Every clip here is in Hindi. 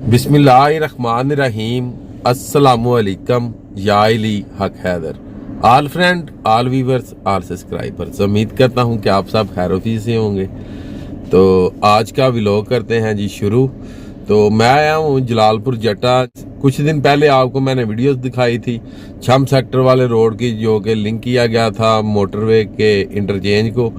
बिस्मिल्लाहिर्रहमानिर्रहीम अस्सलामुअलैकुम या अली हक हैदर। आल फ्रेंड, आल व्यूवर्स, आल सब्सक्राइबर्स, उम्मीद करता हूँ कि आप सब खैरोफी से होंगे। तो आज का व्लॉग करते हैं जी शुरू। तो मैं आया हूँ जलालपुर जट्टा। कुछ दिन पहले आपको मैंने वीडियोस दिखाई थी छम सेक्टर वाले रोड की, जो कि लिंक किया गया था मोटरवे के इंटरचेंज को।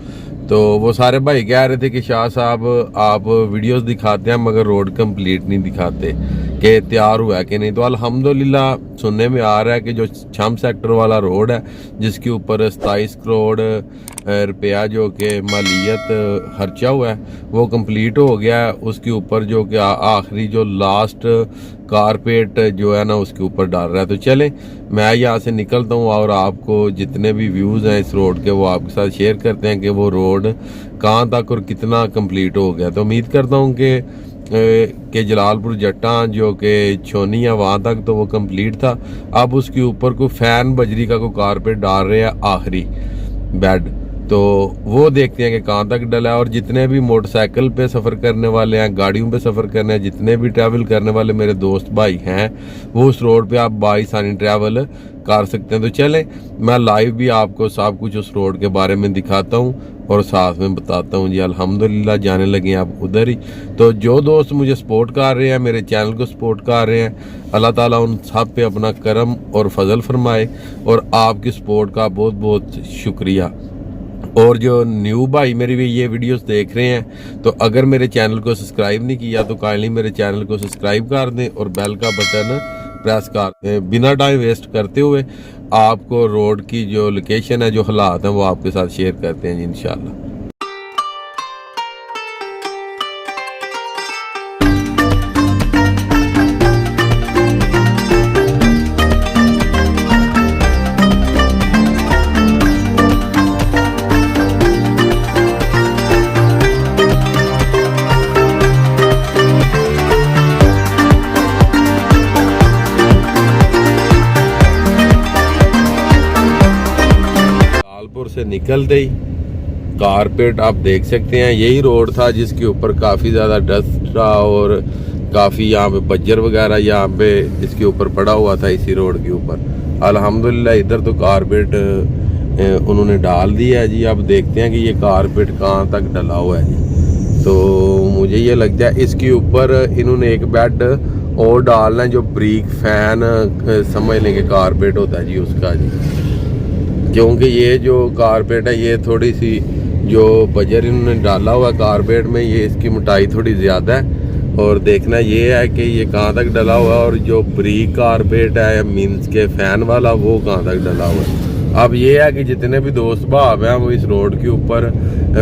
तो वो सारे भाई कह रहे थे कि शाह साहब आप वीडियोस दिखाते हैं मगर रोड कंप्लीट नहीं दिखाते कि तैयार हुआ है कि नहीं। तो अल्हम्दुलिल्लाह सुनने में आ रहा है कि जो छम सेक्टर वाला रोड है जिसके ऊपर 27 करोड़ रुपया जो कि मालियत खर्चा हुआ है वो कंप्लीट हो गया है। उसके ऊपर जो कि आखिरी जो लास्ट कारपेट जो है ना उसके ऊपर डाल रहा है। तो चलें मैं यहाँ से निकलता हूँ और आपको जितने भी व्यूज़ हैं इस रोड के वो आपके साथ शेयर करते हैं कि वो रोड कहाँ तक और कितना कंप्लीट हो गया। तो उम्मीद करता हूँ कि जलालपुर जट्टा जो कि छोनी है वहाँ तक तो वो कंप्लीट था। अब उसके ऊपर कोई फैन बजरी का कोई कारपेट डाल रहे हैं आखिरी बेड, तो वो देखते हैं कि कहाँ तक डला है। और जितने भी मोटरसाइकिल पे सफ़र करने वाले हैं, गाड़ियों पे सफ़र करने हैं, जितने भी ट्रैवल करने वाले मेरे दोस्त भाई हैं वो उस रोड पे आप बाईसानी ट्रैवल कर सकते हैं। तो चलें मैं लाइव भी आपको सब कुछ उस रोड के बारे में दिखाता हूँ और साथ में बताता हूँ जी। अल्हम्दुलिल्लाह जाने लगे हैं आप उधर ही। तो जो दोस्त मुझे सपोर्ट कर रहे हैं, मेरे चैनल को सपोर्ट कर रहे हैं, अल्लाह ताला उन सब पे अपना करम और फजल फरमाए और आपकी सपोर्ट का बहुत बहुत शुक्रिया। और जो न्यू भाई मेरी भी ये वीडियोस देख रहे हैं तो अगर मेरे चैनल को सब्सक्राइब नहीं किया तो काइंडली मेरे चैनल को सब्सक्राइब कर दें और बेल का बटन प्रेस कर दें। बिना टाइम वेस्ट करते हुए आपको रोड की जो लोकेशन है, जो हालात हैं वो आपके साथ शेयर करते हैं जी इंशाल्लाह। से निकलते ही कारपेट आप देख सकते हैं, यही रोड था जिसके ऊपर काफ़ी ज़्यादा डस्ट था और काफ़ी यहाँ पे बज्जर वगैरह यहाँ पे इसके ऊपर पड़ा हुआ था इसी रोड के ऊपर। अल्हम्दुलिल्लाह इधर तो कारपेट उन्होंने डाल दिया है जी। अब देखते हैं कि ये कारपेट कहाँ तक डला हुआ है जी। तो मुझे ये लगता है इसके ऊपर इन्होंने एक बेड और डालना है, जो ब्रिक फैन समझ लें कि कारपेट होता है जी उसका जी। क्योंकि ये जो कारपेट है ये थोड़ी सी जो बजर इन्होंने डाला हुआ कारपेट में ये इसकी मोटाई थोड़ी ज़्यादा है और देखना ये है कि ये कहाँ तक डला हुआ है और जो ब्रिक कारपेट है मीन्स के फ़ैन वाला वो कहाँ तक डला हुआ है। अब ये है कि जितने भी दोस्त भाव हैं वो इस रोड के ऊपर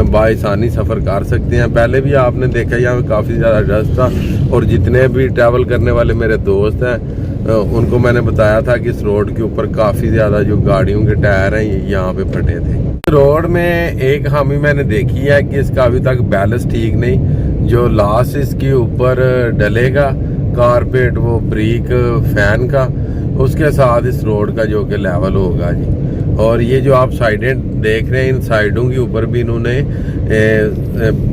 बाआसानी सफ़र कर सकते हैं। पहले भी आपने देखा यहाँ पे काफ़ी ज़्यादा डस्ट था और जितने भी ट्रैवल करने वाले मेरे दोस्त हैं उनको मैंने बताया था कि इस रोड के ऊपर काफ़ी ज़्यादा जो गाड़ियों के टायर हैं यहाँ पे फटे थे। रोड में एक खामी मैंने देखी है कि इसका अभी तक बैलेंस ठीक नहीं। जो लास्ट इसके ऊपर डलेगा कारपेट वो ब्रिक फैन का, उसके साथ इस रोड का जो कि लेवल होगा जी। और ये जो आप साइडें देख रहे हैं इन साइडों के ऊपर भी इन्होंने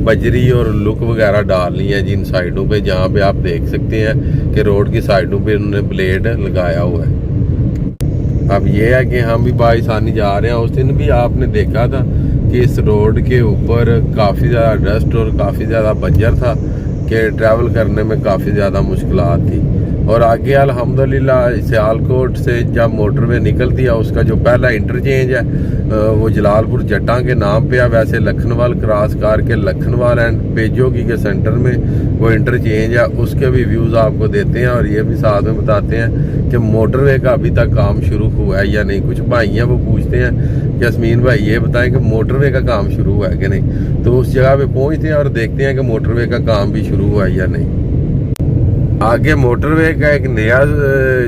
बजरी और लुक वगैरह डाल ली है जी इन साइडों पे, जहाँ पे आप देख सकते हैं कि रोड की साइडों पे इन्होंने ब्लेड लगाया हुआ है। अब ये है कि हम भी बाआसानी जा रहे हैं। उस दिन भी आपने देखा था कि इस रोड के ऊपर काफ़ी ज़्यादा डस्ट और काफ़ी ज़्यादा बंजर था कि ट्रैवल करने में काफ़ी ज़्यादा मुश्किलात थी। और आगे अल्हम्दुलिल्लाह सियालकोट से जब मोटरवे निकलती है उसका जो पहला इंटरचेंज है वो जलालपुर जट्टा के नाम पे है। वैसे लखनवाल क्रॉस करके लखनवाल एंड पेजोगी के सेंटर में वो इंटरचेंज है, उसके भी व्यूज़ आपको देते हैं और ये भी साथ में बताते हैं कि मोटरवे का अभी तक काम शुरू हुआ है या नहीं। कुछ भाई हैं वो पूछते हैं कि यास्मीन भाई ये बताएं कि मोटरवे का काम शुरू हुआ है कि नहीं। तो उस जगह पे पहुँचते हैं और देखते हैं कि मोटरवे का काम भी शुरू हुआ है या नहीं। आगे मोटरवे का एक नया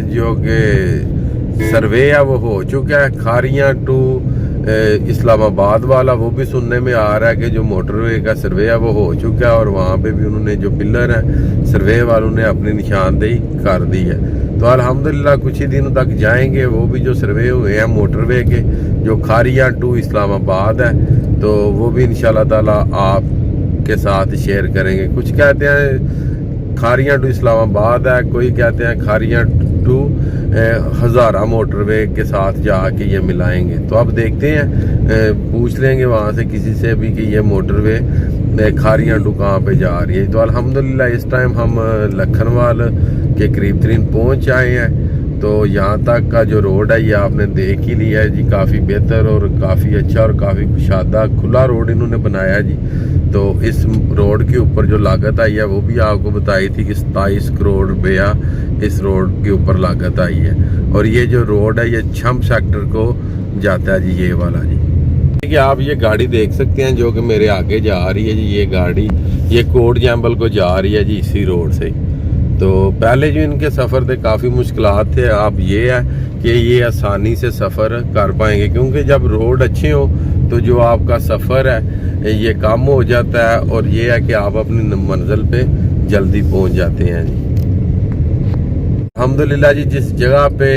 जो कि सर्वे है वो हो चुका है, खारियां टू इस्लामाबाद वाला, वो भी सुनने में आ रहा है कि जो मोटरवे का सर्वे है वो हो चुका है और वहाँ पे भी उन्होंने जो पिलर है सर्वे वालों ने अपनी निशानदेही कर दी है। तो अल्हम्दुलिल्लाह कुछ ही दिनों तक जाएंगे वो भी जो सर्वे हुए हैं मोटरवे के, जो खारियां टू इस्लामाबाद है, तो वो भी इंशाल्लाह ताला आपके साथ शेयर करेंगे। कुछ कहते हैं खारियां टू इस्लामाबाद है, कोई कहते हैं खारियां टू हज़ारा मोटरवे के साथ जाके ये मिलाएंगे। तो अब देखते हैं, पूछ लेंगे वहाँ से किसी से भी कि ये मोटरवे खारियां टू कहाँ पे जा रही है। तो अल्हम्दुलिल्लाह इस टाइम हम लखनवाल के करीब तरीन पहुँच आए हैं। तो यहाँ तक का जो रोड है ये आपने देख ही लिया है जी, काफ़ी बेहतर और काफ़ी अच्छा और काफ़ी कुशादा खुला रोड इन्होंने बनाया जी। तो इस रोड के ऊपर जो लागत आई है वो भी आपको बताई थी कि 27 करोड़ रुपया इस रोड के ऊपर लागत आई है। और ये जो रोड है ये छम सेक्टर को जाता है जी, ये वाला जी। कि आप ये गाड़ी देख सकते हैं जो कि मेरे आगे जा रही है जी। ये गाड़ी ये कोट जैम्बल को जा रही है जी इसी रोड से। तो पहले जो इनके सफ़र थे काफ़ी मुश्किलात थे, अब ये है कि ये आसानी से सफ़र कर पाएंगे, क्योंकि जब रोड अच्छे हो तो जो आपका सफ़र है ये कम हो जाता है और ये है कि आप अपनी मंजिल पे जल्दी पहुंच जाते हैं जी। अल्हम्दुलिल्लाह जी, जिस जगह पे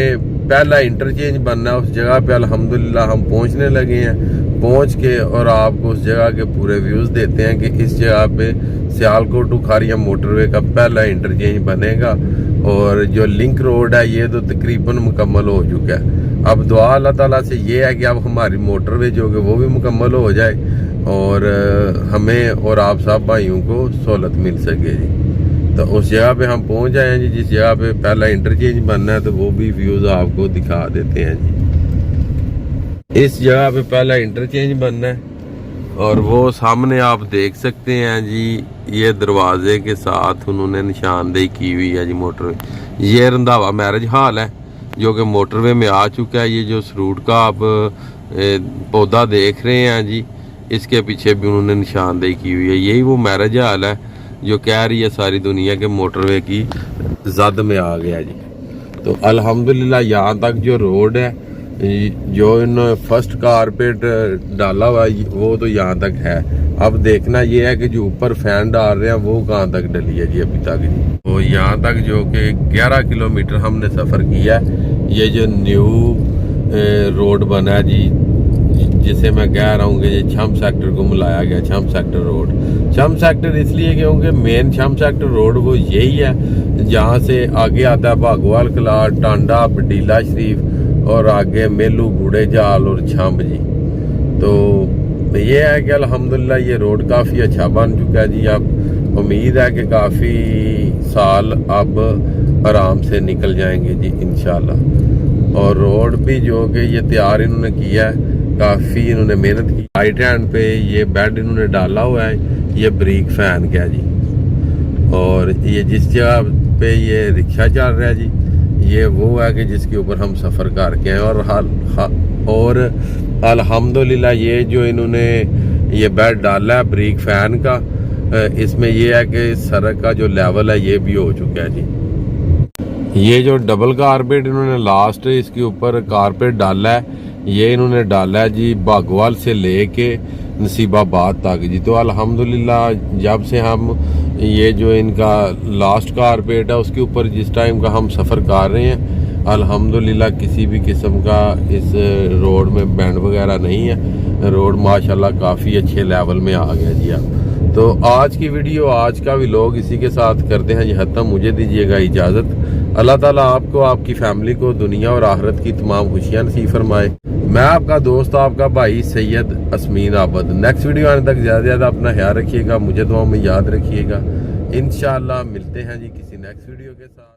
पहला इंटरचेंज बनना है उस जगह पे अल्हम्दुलिल्लाह हम पहुंचने लगे हैं। पहुंच के और आपको उस जगह के पूरे व्यूज़ देते हैं कि इस जगह पे सियालकोट टू खारियां मोटरवे का पहला इंटरचेंज बनेगा और जो लिंक रोड है ये तो तकरीबन मुकम्मल हो चुका है। अब दुआ अल्लाह ताला से ये है कि अब हमारी मोटरवे जो कि वो भी मुकम्मल हो जाए और हमें और आप सब भाइयों को सहूलत मिल सके जी। तो उस जगह पे हम पहुंच जाए हैं जी, जिस जगह पे पहला इंटरचेंज बनना है, तो वो भी व्यूज़ आपको दिखा देते हैं जी। इस जगह पे पहला इंटरचेंज बनना है और वो सामने आप देख सकते हैं जी, ये दरवाजे के साथ उन्होंने निशानदेही की हुई है जी मोटरवे। ये रंधावा मैरिज हॉल है जो कि मोटरवे में आ चुका है। ये जो फ्रूट का आप पौधा देख रहे हैं जी, इसके पीछे भी उन्होंने निशानदेही की हुई है। यही वो मैरिज हॉल है जो कह रही है सारी दुनिया के मोटरवे की जद में आ गया जी। तो अल्हम्दुलिल्लाह यहाँ तक जो रोड है जो इन्होंने फर्स्ट कारपेट डाला हुआ है वो तो यहाँ तक है। अब देखना ये है कि जो ऊपर फैन डाल रहे हैं वो कहाँ तक डली है जी अभी तक जी। तो यहाँ तक जो कि 11 किलोमीटर हमने सफ़र किया है। ये जो न्यू रोड बना है जी, जिसे मैं कह रहा हूँ कि ये छम सेक्टर को मिलाया गया, छम सेक्टर रोड। छम सेक्टर इसलिए क्योंकि मेन छम सेक्टर रोड वो यही है जहाँ से आगे आता है भागोवाल कला, टांडा, बडीला शरीफ और आगे मेलू, बूढ़े जाल और छम जी। तो ये है कि अल्हम्दुलिल्लाह ये रोड काफ़ी अच्छा बन चुका है जी। अब उम्मीद है कि काफ़ी साल अब आराम से निकल जाएंगे जी इंशाल्लाह। और रोड भी जो कि ये तैयार इन्होंने किया है, काफ़ी इन्होंने मेहनत की। राइट हैंड पे ये बेड इन्होंने डाला हुआ है, ये ब्रिक फैन का जी। और ये जिस जगह पे ये रिक्शा चल रहा है जी, ये वो है कि जिसके ऊपर हम सफ़र करके हैं। और अल्हम्दुलिल्लाह ये जो इन्होंने ये बेड डाला है ब्रिक फैन का, इसमें ये है कि सड़क का जो लेवल है ये भी हो चुका है जी। ये जो डबल कारपेट इन्होंने लास्ट इसके ऊपर कारपेट डाला है, ये इन्होंने डाला है जी भागोवाल से लेके नसीबाबाद तक जी। तो अल्हम्दुलिल्लाह जब से हम ये जो इनका लास्ट कारपेट है उसके ऊपर जिस टाइम का हम सफ़र कर रहे हैं, अल्हम्दुलिल्लाह किसी भी किस्म का इस रोड में बैंड वगैरह नहीं है। रोड माशाल्लाह काफ़ी अच्छे लेवल में आ गया जी। अब तो आज की वीडियो, आज का व्लॉग इसी के साथ करते हैं जी खत्म। मुझे दीजिएगा इजाज़त। अल्लाह ताला आपको, आपकी फैमिली को दुनिया और आखिरत की तमाम खुशियाँ नसीब फरमाए। मैं आपका दोस्त, आपका भाई सैयद असमीन आबद। नेक्स्ट वीडियो आने तक ज़्यादा से ज़्यादा अपना ख्याल रखिएगा, मुझे दुआओं में याद रखिएगा। इंशाअल्लाह मिलते हैं जी किसी नेक्स्ट वीडियो के साथ।